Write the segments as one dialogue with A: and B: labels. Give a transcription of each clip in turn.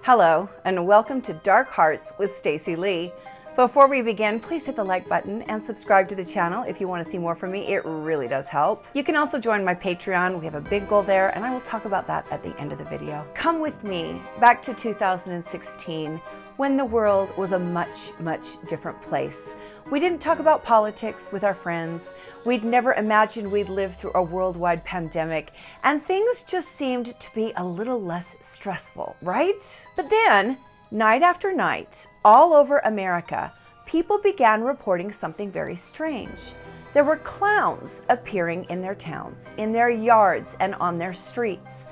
A: Hello, and welcome to Dark Hearts with Stacy Lee. Before we begin, please hit the like button and subscribe to the channel if you want to see more from me. It really does help. You can also join my Patreon. We have a big goal there, and I will talk about that at the end of the video. Come with me back to 2016, when the world was a much, much different place. We didn't talk about politics with our friends. We'd never imagined we'd live through a worldwide pandemic, and things just seemed to be a little less stressful, right? But then, night after night, all over America, people began reporting something very strange. There were clowns appearing in their towns, in their yards, and on their streets.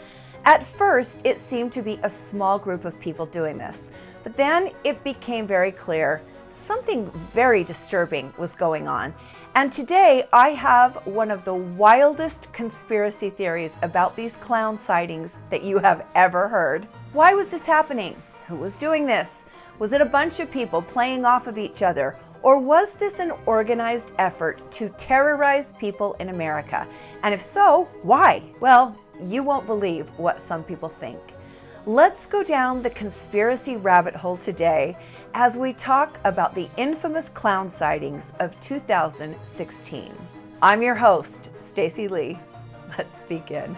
A: At first, it seemed to be a small group of people doing this, but then it became very clear something very disturbing was going on. And today I have one of the wildest conspiracy theories about these clown sightings that you have ever heard. Why was this happening? Who was doing this? Was it a bunch of people playing off of each other? Or was this an organized effort to terrorize people in America? And if so, why? Well, you won't believe what some people think. Let's go down the conspiracy rabbit hole today as we talk about the infamous clown sightings of 2016. I'm your host, Stacy Lee. Let's begin.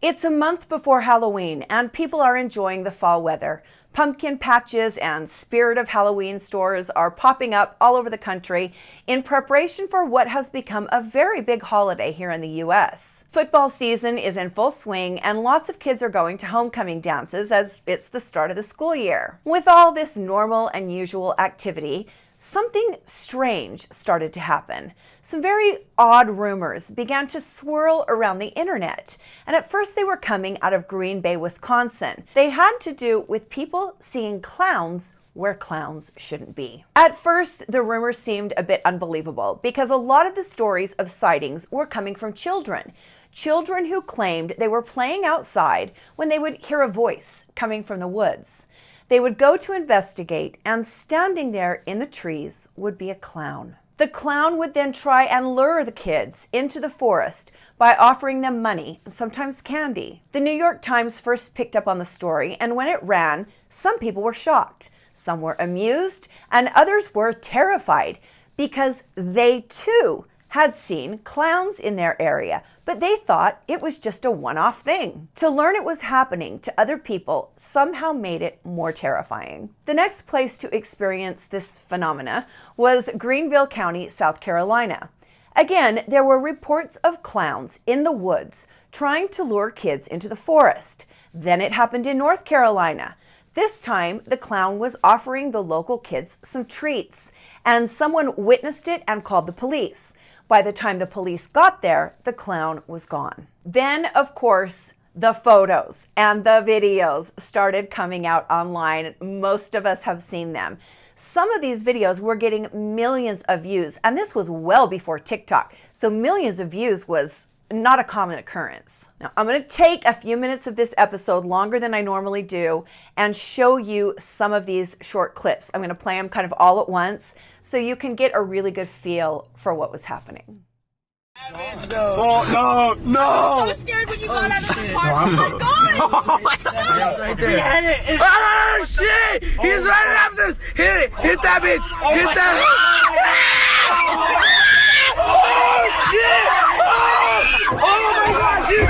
A: It's a month before Halloween, and people are enjoying the fall weather. Pumpkin patches and Spirit of Halloween stores are popping up all over the country in preparation for what has become a very big holiday here in the U.S. Football season is in full swing, and lots of kids are going to homecoming dances as it's the start of the school year. With all this normal and usual activity, something strange started to happen. Some very odd rumors began to swirl around the internet, and at first they were coming out of Green Bay, Wisconsin. They had to do with people seeing clowns where clowns shouldn't be. At first, the rumors seemed a bit unbelievable because a lot of the stories of sightings were coming from children. Children who claimed they were playing outside when they would hear a voice coming from the woods. They would go to investigate, and standing there in the trees would be a clown. The clown would then try and lure the kids into the forest by offering them money and sometimes candy. The New York Times first picked up on the story, and when it ran, some people were shocked. Some were amused, and others were terrified because they too had seen clowns in their area, but they thought it was just a one-off thing. To learn it was happening to other people somehow made it more terrifying. The next place to experience this phenomena was Greenville County, South Carolina. Again, there were reports of clowns in the woods trying to lure kids into the forest. Then it happened in North Carolina. This time, the clown was offering the local kids some treats, and someone witnessed it and called the police. By the time the police got there, the clown was gone. Then, of course, the photos and the videos started coming out online. Most of us have seen them. Some of these videos were getting millions of views, and this was well before TikTok. So millions of views was not a common occurrence. Now, I'm going to take a few minutes of this episode, longer than I normally do, and show you some of these short clips. I'm going to play them kind of all at once so you can get a really good feel for what was happening.
B: No.
C: I'm so scared when you got out of the car. Oh my god!
B: Right there. Oh shit! He's running after us! Hit it! Hit that bitch! Hit that! Oh shit! Oh my god! He's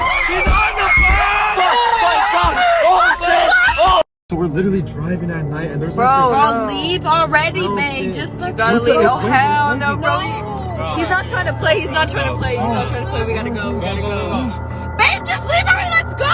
B: on the phone!
D: So we're literally driving at night and there's
C: Bro, leave already, man. Just let's go.
D: Oh,
C: hell no, bro. He's not trying to play. We gotta go. We gotta go. Babe, just leave already. Let's go.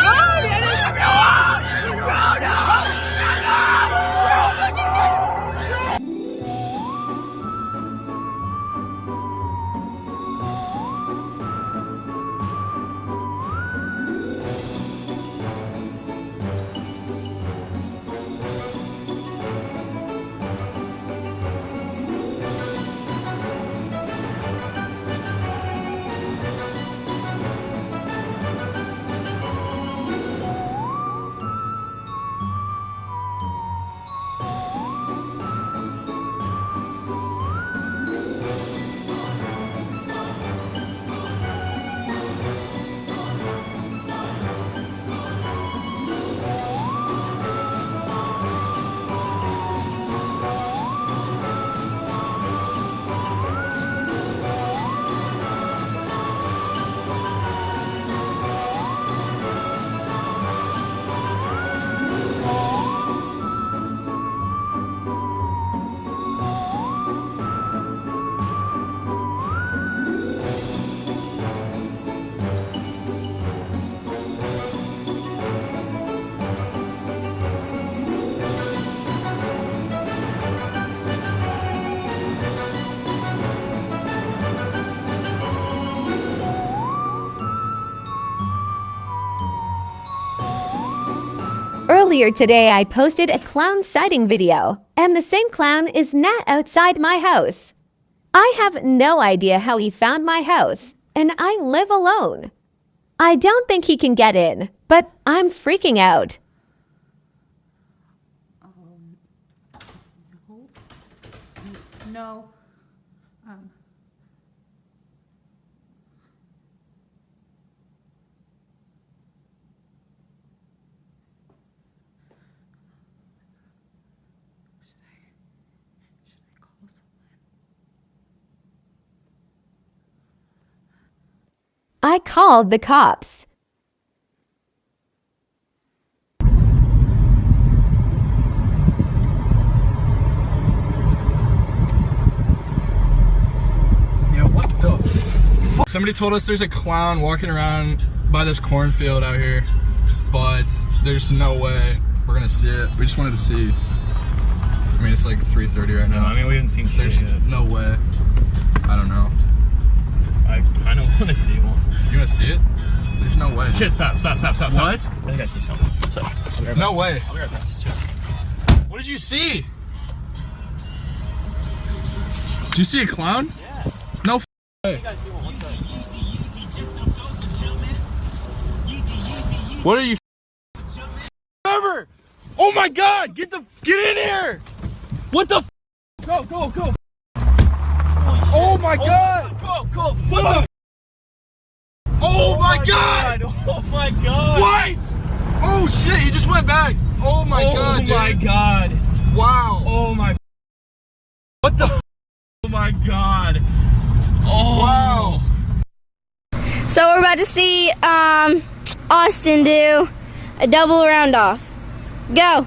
E: Earlier today, I posted a clown sighting video, and the same clown is not outside my house. I have no idea how he found my house, and I live alone. I don't think he can get in, but I'm freaking out.
F: No.
E: I called the cops.
G: Yeah, what the? Somebody told us there's a clown walking around by this cornfield out here, but there's no way we're gonna see it. We just wanted to see. I mean, it's like 3:30 right now.
H: I mean, we haven't seen shit
G: There's
H: yet.
G: no way. I don't know.
H: I kind of want to see one.
G: You wanna see it? There's no way.
H: Shit, stop.
G: What?
H: I think I see something. So,
G: No way.
H: I'll be right back. Just chill.
G: What did you see? Did you see a clown? Yeah. No way. What are you? Ever? Oh my God! Get in here! What the? Go! Oh my God!
H: Go!
G: What the? Oh my God!
H: Oh my God!
G: What? Oh shit! He just went back. Oh my God!
H: Oh my
G: dude.
H: God!
G: Wow!
H: Oh my!
G: What the?
H: Oh my God! Oh
G: Wow!
I: So we're about to see Austin do a double round off. Go.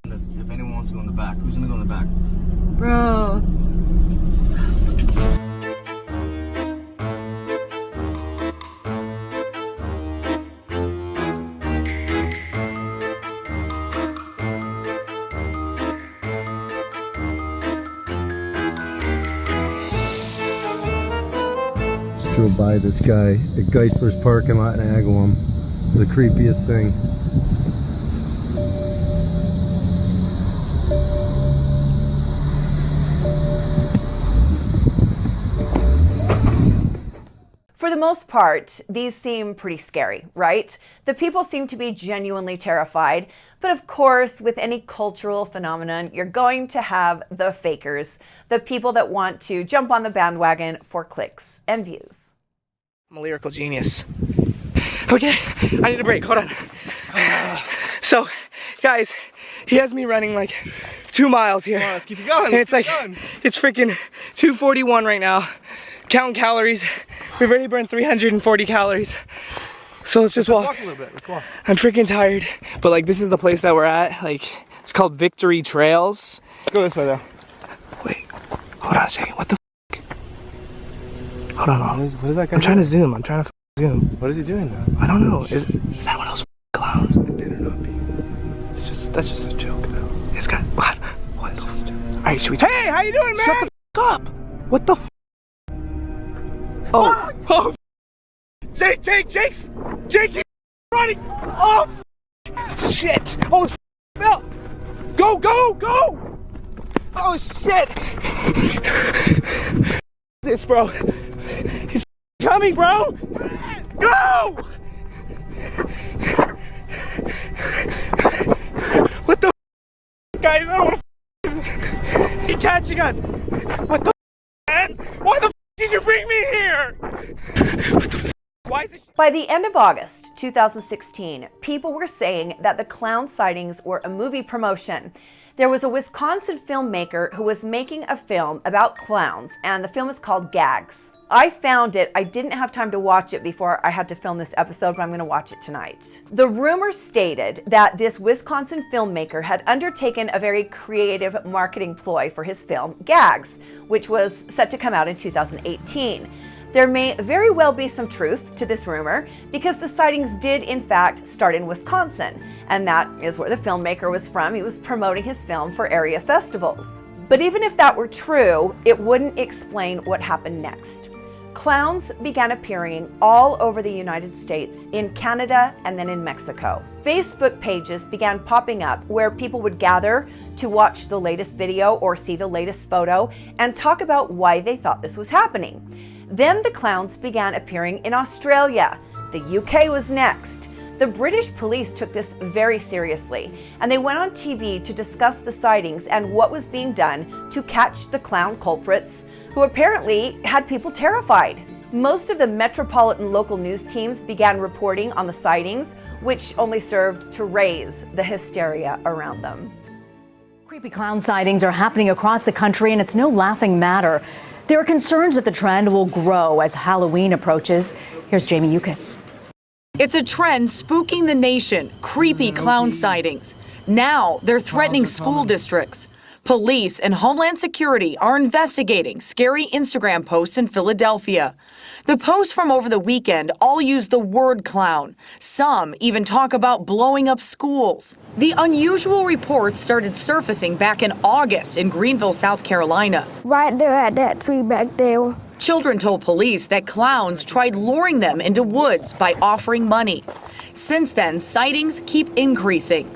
D: If anyone wants to go in the back, who's gonna go in the back?
C: Bro.
D: Drove by this guy at Geisler's parking lot in Agawam. The creepiest thing.
A: For the most part, these seem pretty scary, right? The people seem to be genuinely terrified. But of course, with any cultural phenomenon, you're going to have the fakers, the people that want to jump on the bandwagon for clicks and views.
B: I'm a lyrical genius. Okay, I need a break. Hold on. So, guys, he has me running like 2 miles here.
D: Come on, let's keep it going.
B: And it's like, it's freaking 2:41 right now. Counting calories. We've already burned 340 calories. So let's just walk.
D: A little bit. Let's walk.
B: I'm freaking tired. But like, this is the place that we're at. Like, it's called Victory Trails.
D: Let's go this way though.
B: Wait, hold on a second. What the f? Hold on.
D: What is that guy
B: I'm trying to
D: doing?
B: zoom. I'm trying to zoom.
D: What is he doing though?
B: I don't know. Is that one of those clowns?
D: It better not be. That's just a joke though.
B: It's got what? Alright, should we try? Hey, how you doing, man? Shut the f up! What the f? Oh, oh! Jake, he's running! Oh, shit! Oh, it's fell! Go! Oh shit! This, bro. He's coming, bro! Go! What the guys? I don't want to. He's catching us! What the man? Why the did you bring me here? What the why is this?
A: By the end of August 2016, people were saying that the clown sightings were a movie promotion. There was a Wisconsin filmmaker who was making a film about clowns, and the film is called Gags. I found it. I didn't have time to watch it before I had to film this episode, but I'm going to watch it tonight. The rumor stated that this Wisconsin filmmaker had undertaken a very creative marketing ploy for his film, Gags, which was set to come out in 2018. There may very well be some truth to this rumor because the sightings did in fact start in Wisconsin, and that is where the filmmaker was from. He was promoting his film for area festivals. But even if that were true, it wouldn't explain what happened next. Clowns began appearing all over the United States, in Canada, and then in Mexico. Facebook pages began popping up where people would gather to watch the latest video or see the latest photo and talk about why they thought this was happening. Then the clowns began appearing in Australia. The UK was next. The British police took this very seriously, and they went on TV to discuss the sightings and what was being done to catch the clown culprits, who apparently had people terrified. Most of the metropolitan local news teams began reporting on the sightings, which only served to raise the hysteria around them.
F: Creepy clown sightings are happening across the country, and it's no laughing matter. There are concerns that the trend will grow as Halloween approaches. Here's Jamie Yukas.
J: It's a trend spooking the nation, creepy clown sightings. Now they're threatening school districts. Police and Homeland Security are investigating scary Instagram posts in Philadelphia. The posts from over the weekend all use the word clown. Some even talk about blowing up schools. The unusual reports started surfacing back in August in Greenville, South Carolina.
K: Right there at that tree back there.
J: Children told police that clowns tried luring them into woods by offering money. Since then, sightings keep increasing.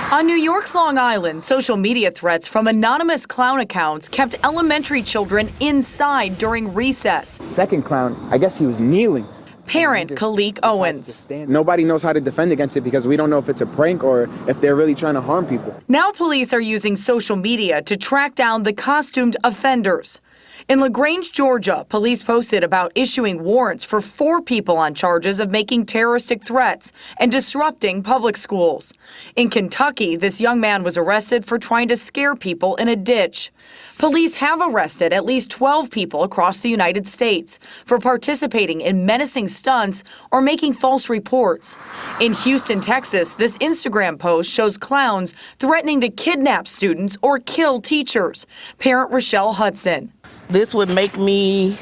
J: On New York's Long Island, social media threats from anonymous clown accounts kept elementary children inside during recess.
L: Second clown, I guess he was kneeling.
J: Parent Kalik Owens.
L: Nobody knows how to defend against it because we don't know if it's a prank or if they're really trying to harm people.
J: Now police are using social media to track down the costumed offenders. In LaGrange, Georgia, police posted about issuing warrants for 4 people on charges of making terroristic threats and disrupting public schools. In Kentucky, this young man was arrested for trying to scare people in a ditch. Police have arrested at least 12 people across the United States for participating in menacing stunts or making false reports. In Houston, Texas, this Instagram post shows clowns threatening to kidnap students or kill teachers. Parent Rochelle Hudson.
M: This would make me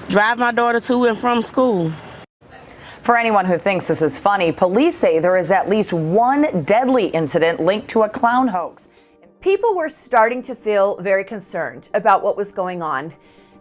M: drive my daughter to and from school.
F: For anyone who thinks this is funny, police say there is at least one deadly incident linked to a clown hoax.
A: People were starting to feel very concerned about what was going on,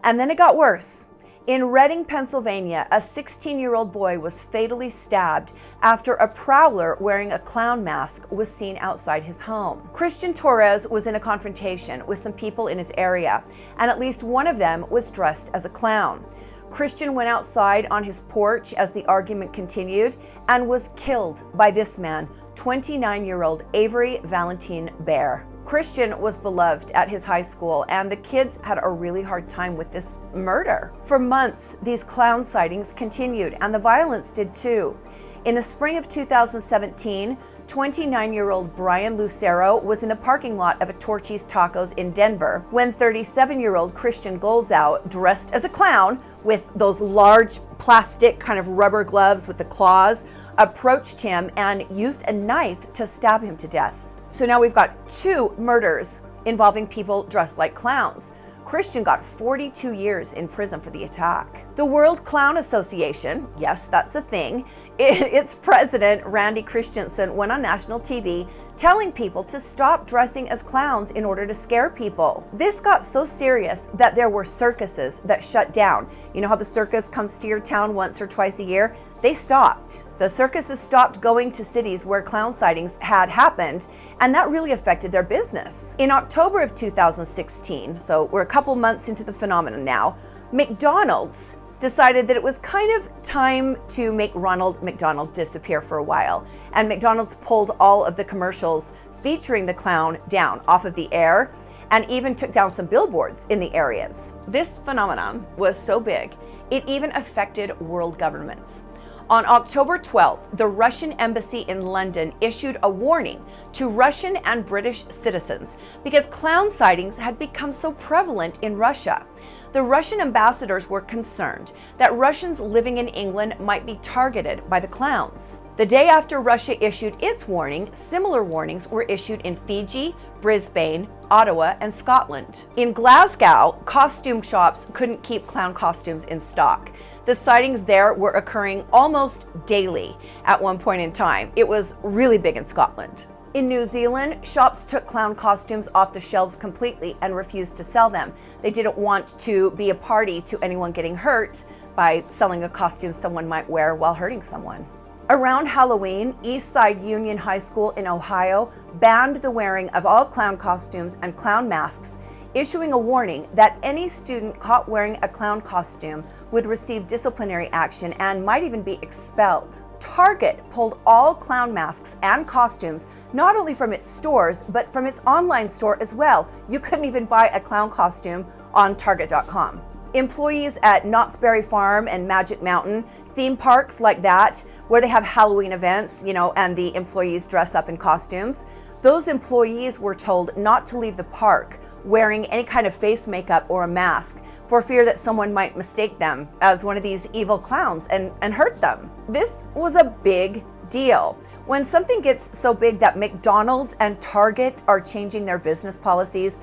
A: and then it got worse. In Reading, Pennsylvania, a 16-year-old boy was fatally stabbed after a prowler wearing a clown mask was seen outside his home. Christian Torres was in a confrontation with some people in his area, and at least one of them was dressed as a clown. Christian went outside on his porch as the argument continued and was killed by this man, 29-year-old Avery Valentine Bear. Christian was beloved at his high school, and the kids had a really hard time with this murder. For months, these clown sightings continued, and the violence did too. In the spring of 2017, 29-year-old Brian Lucero was in the parking lot of a Torchy's Tacos in Denver when 37-year-old Christian Golzow, dressed as a clown with those large plastic kind of rubber gloves with the claws, approached him and used a knife to stab him to death. So now we've got 2 murders involving people dressed like clowns. Christian got 42 years in prison for the attack. The World Clown Association, yes, that's a thing, its president, Randy Christensen, went on national TV telling people to stop dressing as clowns in order to scare people. This got so serious that there were circuses that shut down. You know how the circus comes to your town once or twice a year? They stopped. The circuses stopped going to cities where clown sightings had happened, and that really affected their business. In October of 2016, so we're a couple months into the phenomenon now, McDonald's decided that it was kind of time to make Ronald McDonald disappear for a while. And McDonald's pulled all of the commercials featuring the clown down off of the air and even took down some billboards in the areas. This phenomenon was so big, it even affected world governments. On October 12th, the Russian embassy in London issued a warning to Russian and British citizens because clown sightings had become so prevalent in Russia. the Russian ambassadors were concerned that Russians living in England might be targeted by the clowns. The day after Russia issued its warning, similar warnings were issued in Fiji, Brisbane, Ottawa, and Scotland. In Glasgow, costume shops couldn't keep clown costumes in stock. The sightings there were occurring almost daily at one point in time. It was really big in Scotland. In New Zealand, shops took clown costumes off the shelves completely and refused to sell them. They didn't want to be a party to anyone getting hurt by selling a costume someone might wear while hurting someone. Around Halloween, Eastside Union High School in Ohio banned the wearing of all clown costumes and clown masks, issuing a warning that any student caught wearing a clown costume would receive disciplinary action and might even be expelled. Target pulled all clown masks and costumes not only from its stores, but from its online store as well. You couldn't even buy a clown costume on Target.com. Employees at Knott's Berry Farm and Magic Mountain, theme parks like that, where they have Halloween events, and the employees dress up in costumes, those employees were told not to leave the park wearing any kind of face makeup or a mask for fear that someone might mistake them as one of these evil clowns and hurt them. This was a big deal. When something gets so big that McDonald's and Target are changing their business policies,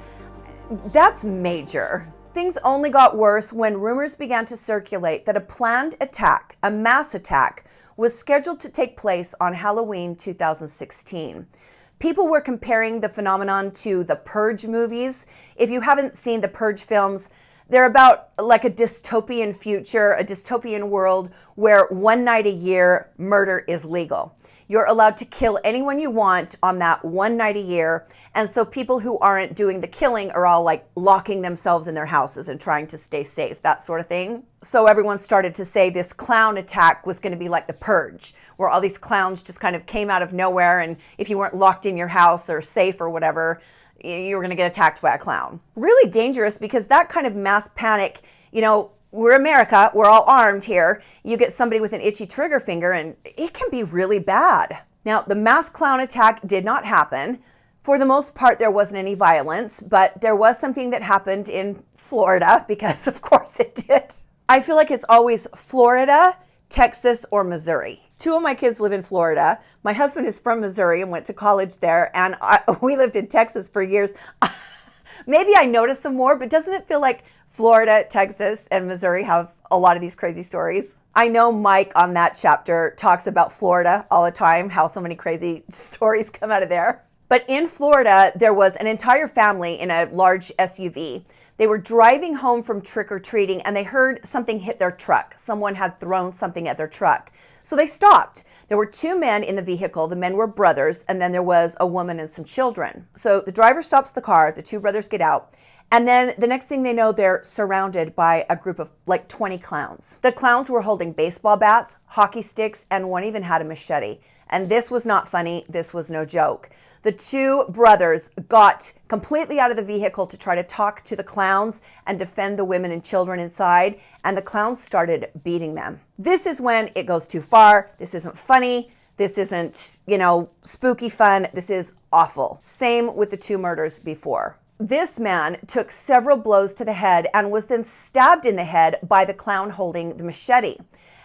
A: that's major. Things only got worse when rumors began to circulate that a planned attack, a mass attack, was scheduled to take place on Halloween 2016. People were comparing the phenomenon to the Purge movies. If you haven't seen the Purge films, they're about like a dystopian future, a dystopian world where one night a year murder is legal. You're allowed to kill anyone you want on that one night a year. And so people who aren't doing the killing are all like locking themselves in their houses and trying to stay safe, that sort of thing. So everyone started to say this clown attack was going to be like the Purge, where all these clowns just kind of came out of nowhere. And if you weren't locked in your house or safe or whatever, you were going to get attacked by a clown. Really dangerous, because that kind of mass panic, we're America, we're all armed here. You get somebody with an itchy trigger finger and it can be really bad. Now, the mass clown attack did not happen. For the most part, there wasn't any violence, but there was something that happened in Florida, because of course it did. I feel like it's always Florida, Texas, or Missouri. Two of my kids live in Florida. My husband is from Missouri and went to college there, and we lived in Texas for years. Maybe I noticed some more, but doesn't it feel like Florida, Texas, and Missouri have a lot of these crazy stories? I know Mike on that chapter talks about Florida all the time, how so many crazy stories come out of there. But in Florida, there was an entire family in a large SUV. They were driving home from trick-or-treating and they heard something hit their truck. Someone had thrown something at their truck. So they stopped. There were two men in the vehicle. The men were brothers, and then there was a woman and some children. So the driver stops the car, the two brothers get out, and then the next thing they know, they're surrounded by a group of like 20 clowns. The clowns were holding baseball bats, hockey sticks, and one even had a machete. And this was not funny. This was no joke. The two brothers got completely out of the vehicle to try to talk to the clowns and defend the women and children inside, and the clowns started beating them. This is when it goes too far. This isn't funny. This isn't, spooky fun. This is awful. Same with the two murders before. This man took several blows to the head and was then stabbed in the head by the clown holding the machete.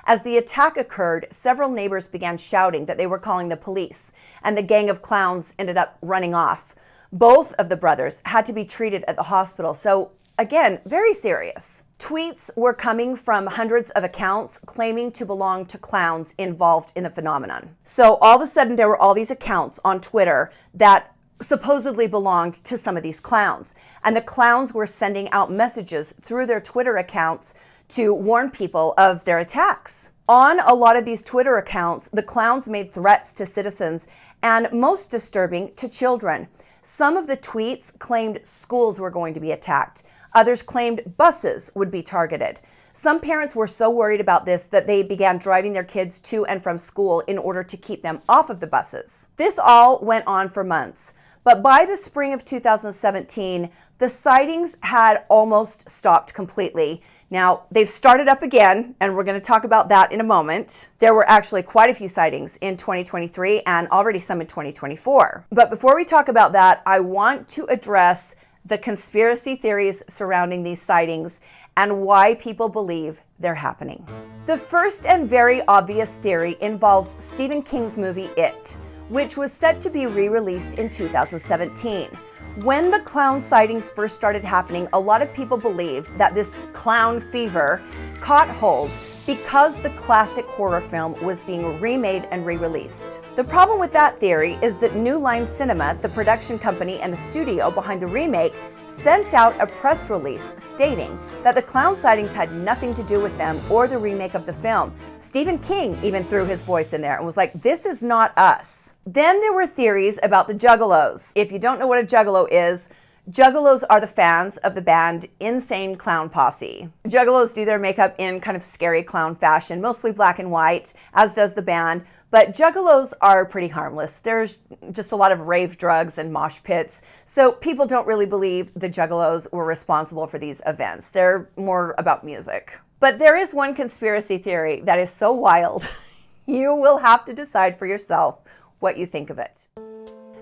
A: As the attack occurred, several neighbors began shouting that they were calling the police, and the gang of clowns ended up running off. Both of the brothers had to be treated at the hospital. So again, very serious. Tweets were coming from hundreds of accounts claiming to belong to clowns involved in the phenomenon. So all of a sudden, there were all these accounts on Twitter that supposedly belonged to some of these clowns. And the clowns were sending out messages through their Twitter accounts to warn people of their attacks. On a lot of these Twitter accounts, the clowns made threats to citizens and, most disturbing, to children. Some of the tweets claimed schools were going to be attacked. Others claimed buses would be targeted. Some parents were so worried about this that they began driving their kids to and from school in order to keep them off of the buses. This all went on for months. But by the spring of 2017, the sightings had almost stopped completely. Now, they've started up again, and we're going to talk about that in a moment. There were actually quite a few sightings in 2023 and already some in 2024. But before we talk about that, I want to address the conspiracy theories surrounding these sightings, and why people believe they're happening. The first and very obvious theory involves Stephen King's movie It, which was set to be re-released in 2017. When the clown sightings first started happening, a lot of people believed that this clown fever caught hold because the classic horror film was being remade and re-released. The problem with that theory is that New Line Cinema, the production company and the studio behind the remake, sent out a press release stating that the clown sightings had nothing to do with them or the remake of the film. Stephen King even threw his voice in there and was like, this is not us. Then there were theories about the Juggalos. If you don't know what a Juggalo is, Juggalos are the fans of the band Insane Clown Posse. Juggalos do their makeup in kind of scary clown fashion, mostly black and white, as does the band. But Juggalos are pretty harmless. There's just a lot of rave drugs and mosh pits. So people don't really believe the Juggalos were responsible for these events. They're more about music. But there is one conspiracy theory that is so wild, you will have to decide for yourself what you think of it.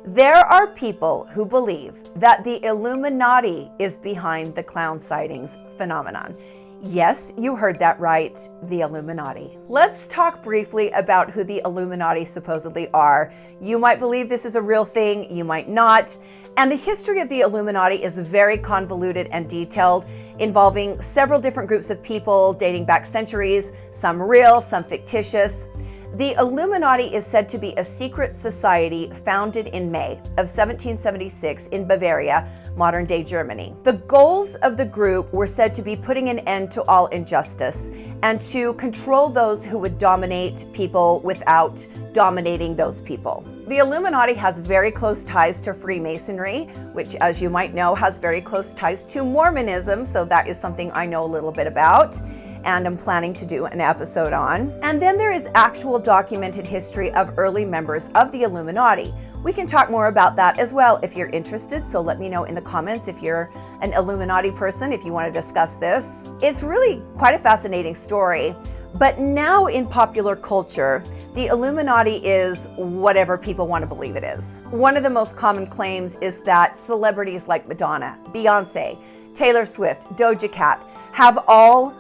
A: There are people who believe that the Illuminati is behind the clown sightings phenomenon. Yes, you heard that right, the Illuminati. Let's talk briefly about who the Illuminati supposedly are. You might believe this is a real thing, you might not. And the history of the Illuminati is very convoluted and detailed, involving several different groups of people dating back centuries, some real, some fictitious. The Illuminati is said to be a secret society founded in May of 1776 in Bavaria, modern-day Germany. The goals of the group were said to be putting an end to all injustice and to control those who would dominate people without dominating those people. The Illuminati has very close ties to Freemasonry, which, as you might know, has very close ties to Mormonism, so that is something I know a little bit about and I'm planning to do an episode on. And then there is actual documented history of early members of the Illuminati. We can talk more about that as well if you're interested, so let me know in the comments if you're an Illuminati person, if you want to discuss this. It's really quite a fascinating story, but now in popular culture, the Illuminati is whatever people want to believe it is. One of the most common claims is that celebrities like Madonna, Beyonce, Taylor Swift, Doja Cat have all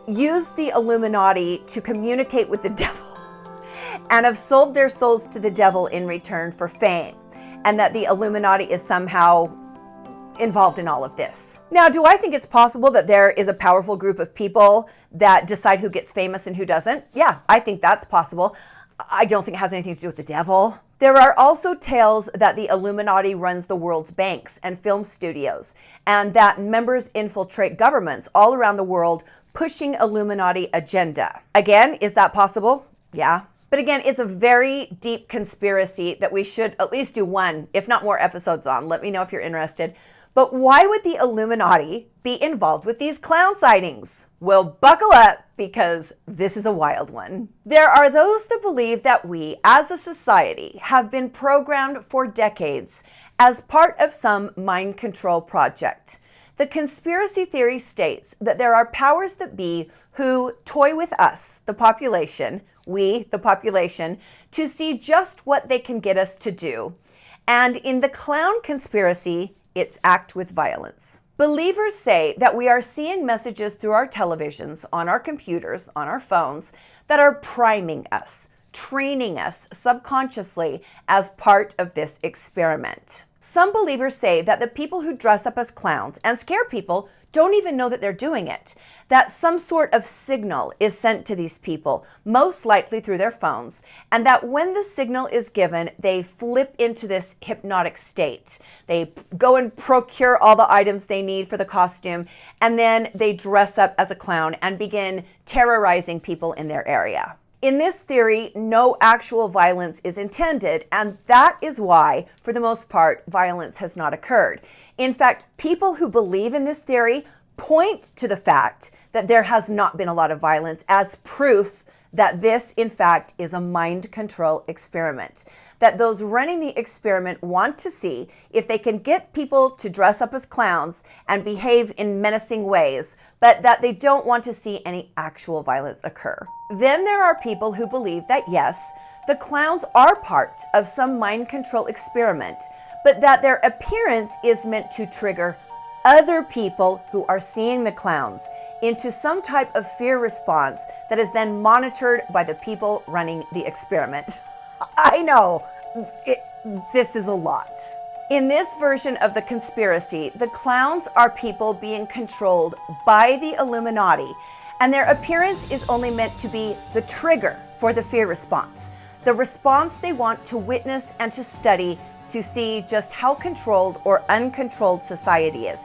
A: used the Illuminati to communicate with the devil and have sold their souls to the devil in return for fame, and that the Illuminati is somehow involved in all of this. Now, do I think it's possible that there is a powerful group of people that decide who gets famous and who doesn't? Yeah, I think that's possible. I don't think it has anything to do with the devil. There are also tales that the Illuminati runs the world's banks and film studios, and that members infiltrate governments all around the world pushing Illuminati agenda. Again, is that possible? Yeah. But again, it's a very deep conspiracy that we should at least do one, if not more episodes on. Let me know if you're interested. But why would the Illuminati be involved with these clown sightings? Well, buckle up, because this is a wild one. There are those that believe that we, as a society, have been programmed for decades as part of some mind control project. The conspiracy theory states that there are powers that be who toy with us, the population, we, the population, to see just what they can get us to do. And in the clown conspiracy, it's act with violence. Believers say that we are seeing messages through our televisions, on our computers, on our phones, that are priming us, training us subconsciously as part of this experiment. Some believers say that the people who dress up as clowns and scare people don't even know that they're doing it, that some sort of signal is sent to these people, most likely through their phones, and that when the signal is given, they flip into this hypnotic state. They go and procure all the items they need for the costume, and then they dress up as a clown and begin terrorizing people in their area. In this theory, no actual violence is intended, and that is why, for the most part, violence has not occurred. In fact, people who believe in this theory point to the fact that there has not been a lot of violence as proof that this, in fact, is a mind control experiment. That those running the experiment want to see if they can get people to dress up as clowns and behave in menacing ways, but that they don't want to see any actual violence occur. Then there are people who believe that, yes, the clowns are part of some mind control experiment, but that their appearance is meant to trigger other people who are seeing the clowns into some type of fear response that is then monitored by the people running the experiment. I know, this is a lot. In this version of the conspiracy, the clowns are people being controlled by the Illuminati, and their appearance is only meant to be the trigger for the fear response, the response they want to witness and to study to see just how controlled or uncontrolled society is.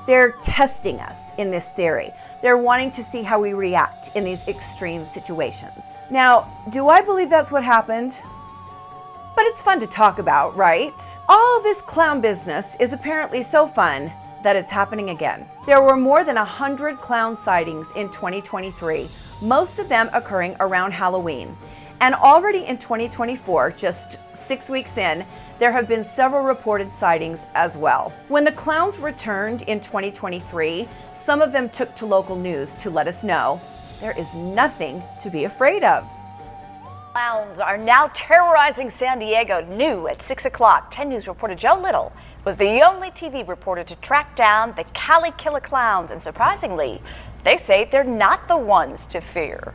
A: They're testing us in this theory. They're wanting to see how we react in these extreme situations. Now, do I believe that's what happened? But it's fun to talk about, right? All this clown business is apparently so fun that it's happening again. There were more than 100 clown sightings in 2023, most of them occurring around Halloween. And already in 2024, just 6 weeks in, there have been several reported sightings as well. When the clowns returned in 2023, some of them took to local news to let us know there is nothing to be afraid of.
N: Clowns are now terrorizing San Diego. New at 6 o'clock. 10 News reporter Joe Little was the only TV reporter to track down the Cali Killer Clowns. And surprisingly, they say they're not the ones to fear.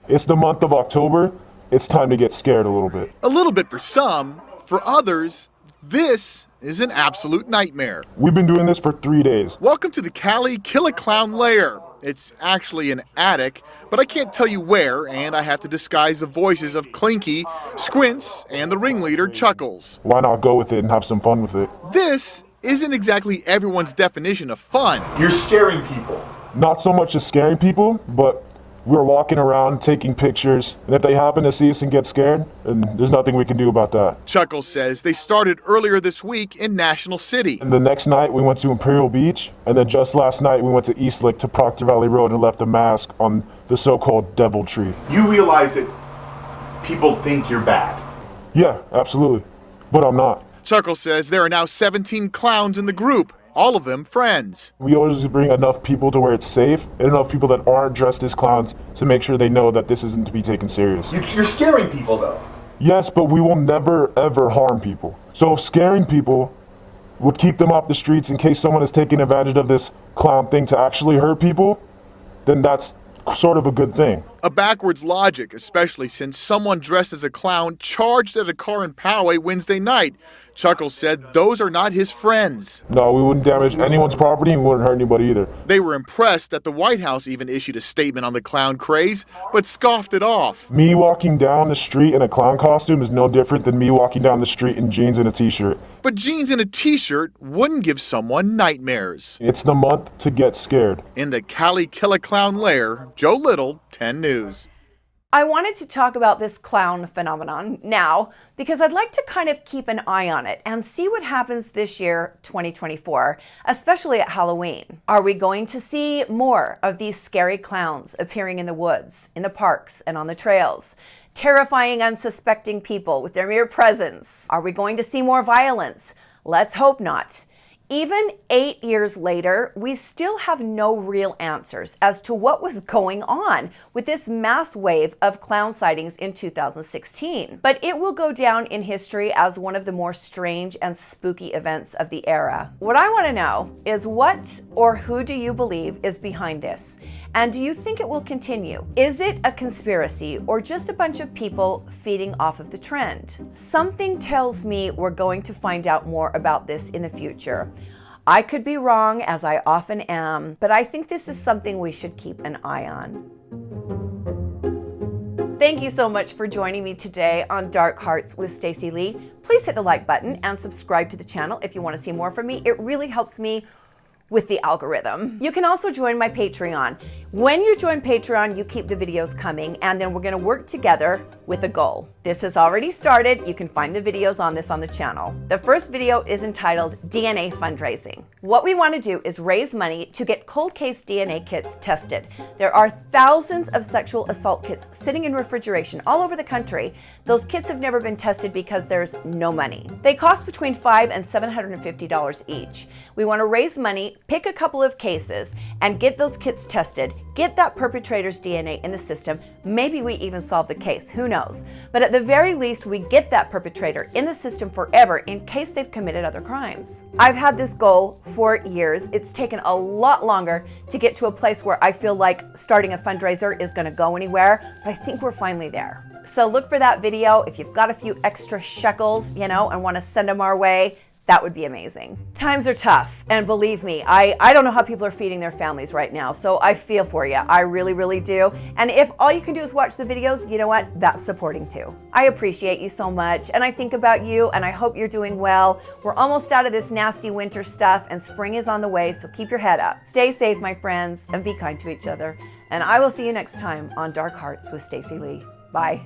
O: It's the month of October. It's time to get scared a little bit.
P: A little bit for some. For others, this is an absolute nightmare.
O: We've been doing this for 3 days.
P: Welcome to the Cali Killer Clown lair. It's actually an attic, but I can't tell you where, and I have to disguise the voices of Clinky, Squints, and the ringleader, Chuckles.
O: Why not go with it and have some fun with it?
P: This isn't exactly everyone's definition of fun.
O: You're scaring people. Not so much as scaring people, but we're walking around taking pictures, and if they happen to see us and get scared, then there's nothing we can do about that.
P: Chuckles says they started earlier this week in National City.
O: And the next night we went to Imperial Beach, and then just last night we went to Eastlick to Proctor Valley Road and left a mask on the so-called Devil Tree.
Q: You realize that people think you're bad?
O: Yeah, absolutely, but I'm not.
P: Chuckles says there are now 17 clowns in the group. All of them friends.
O: We always bring enough people to where it's safe, and enough people that aren't dressed as clowns to make sure they know that this isn't to be taken serious.
Q: You're scaring people, though.
O: Yes, but we will never, ever harm people. So if scaring people would keep them off the streets in case someone is taking advantage of this clown thing to actually hurt people, then that's sort of a good thing.
P: A backwards logic, especially since someone dressed as a clown charged at a car in Poway Wednesday night. Chuckles said those are not his friends.
O: No, we wouldn't damage anyone's property and we wouldn't hurt anybody either.
P: They were impressed that the White House even issued a statement on the clown craze, but scoffed it off.
O: Me walking down the street in a clown costume is no different than me walking down the street in jeans and a t-shirt.
P: But jeans and a t-shirt wouldn't give someone nightmares.
O: It's the month to get scared.
P: In the Cali Killer Clown lair, Joe Little, 10 News.
A: I wanted to talk about this clown phenomenon now because I'd like to kind of keep an eye on it and see what happens this year, 2024, especially at Halloween. Are we going to see more of these scary clowns appearing in the woods, in the parks, and on the trails, terrifying unsuspecting people with their mere presence? Are we going to see more violence? Let's hope not. Even 8 years later, we still have no real answers as to what was going on with this mass wave of clown sightings in 2016. But it will go down in history as one of the more strange and spooky events of the era. What I want to know is what or who do you believe is behind this? And do you think it will continue? Is it a conspiracy or just a bunch of people feeding off of the trend? Something tells me we're going to find out more about this in the future. I could be wrong, as I often am, but I think this is something we should keep an eye on. Thank you so much for joining me today on Dark Hearts with Stacey Lee. Please hit the like button and subscribe to the channel if you want to see more from me. It really helps me with the algorithm. You can also join my Patreon. When you join Patreon, you keep the videos coming, and then we're gonna work together with a goal. This has already started. You can find the videos on this on the channel. The first video is entitled DNA Fundraising. What we wanna do is raise money to get cold case DNA kits tested. There are thousands of sexual assault kits sitting in refrigeration all over the country. Those kits have never been tested because there's no money. They cost between $500 and $750 each. We wanna raise money, pick a couple of cases, and get those kits tested, get that perpetrator's DNA in the system. Maybe we even solve the case, who knows? But at the very least, we get that perpetrator in the system forever in case they've committed other crimes. I've had this goal for years. It's taken a lot longer to get to a place where I feel like starting a fundraiser is going to go anywhere, but I think we're finally there. So look for that video. If you've got a few extra shekels, and want to send them our way, that would be amazing. Times are tough, and believe me, I don't know how people are feeding their families right now, so I feel for you. I really, really do. And if all you can do is watch the videos, you know what? That's supporting too. I appreciate you so much, and I think about you, and I hope you're doing well. We're almost out of this nasty winter stuff, and spring is on the way, so keep your head up. Stay safe, my friends, and be kind to each other. And I will see you next time on Dark Hearts with Stacey Lee. Bye.